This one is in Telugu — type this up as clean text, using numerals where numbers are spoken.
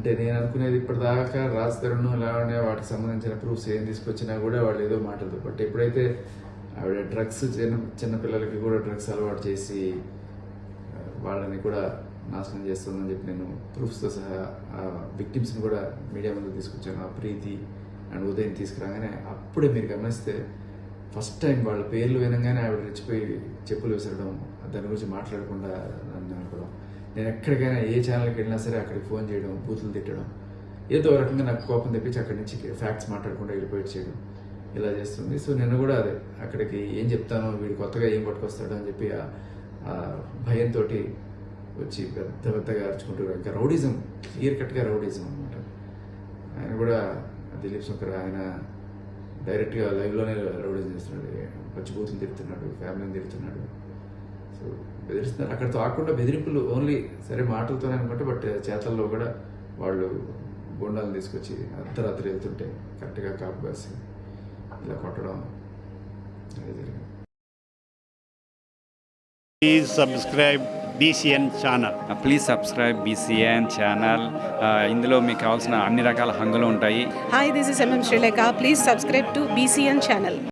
అంటే నేను అనుకునేది ఇప్పటిదాకా రాజ్ తరుణ్ లావణ్య వాటికి సంబంధించిన ప్రూఫ్స్ ఏం తీసుకొచ్చినా కూడా వాళ్ళు ఏదో మాటలు. బట్ ఎప్పుడైతే ఆవిడ డ్రగ్స్ చిన్న పిల్లలకి కూడా డ్రగ్స్ అలవాటు చేసి వాళ్ళని కూడా నాశనం చేస్తుందని చెప్పి నేను ప్రూఫ్స్తో సహా ఆ విక్టిమ్స్ని కూడా మీడియా ముందు తీసుకొచ్చాను. ఆ ప్రీతి అండ్ ఉదయం తీసుకురాగానే అప్పుడే మీరు గమనిస్తే ఫస్ట్ టైం వాళ్ళ పేర్లు వినగానే ఆవిడ రెచ్చిపోయి చెప్పులు విసరడం, దాని గురించి మాట్లాడకుండా నన్ను అనుకోవడం. నేను ఎక్కడికైనా ఏ ఛానల్కి వెళ్ళినా సరే అక్కడికి ఫోన్ చేయడం, బూతులు తిట్టడం, ఏదో రకంగా నాకు కోపం తెప్పించి అక్కడి నుంచి ఫ్యాక్ట్స్ మాట్లాడకుండా వెళ్ళిపోయి చేయడం ఇలా చేస్తుంది. సో నిన్న కూడా అదే అక్కడికి ఏం చెప్తానో వీడు కొత్తగా ఏం పట్టుకొస్తాడో అని చెప్పి ఆ భయంతో వచ్చి పెద్దగా అరుచుకుంటూ ఇంకా రౌడిజం, క్లియర్ కట్గా రౌడిజం అనమాట. ఆయన కూడా దిలీప్ శంకర్ ఆయన డైరెక్ట్గా లైవ్లోనే రౌడిజం చేస్తున్నాడు, పచ్చిబూతులు తిడుతున్నాడు, ఫ్యామిలీని తిడుతున్నాడు. సో బెదిరిస్తున్నారు. అక్కడితో ఆకుండా బెదిరింపులు ఓన్లీ సరే మాటలతోనే అనుకుంటే, బట్ చేతల్లో కూడా వాళ్ళు గుండాలను తీసుకొచ్చి అర్ధరాత్రి వెళ్తుంటే కరెక్ట్గా కాపు కాసి ఇలా కొట్టడం అనేది జరిగింది. Please subscribe BCN channel. Please subscribe BCN channel. ఇందులో మీకు కావాల్సిన అన్ని రకాల హంగులు ఉంటాయి. Hi, this is MM Sri Lanka. Please subscribe to BCN channel.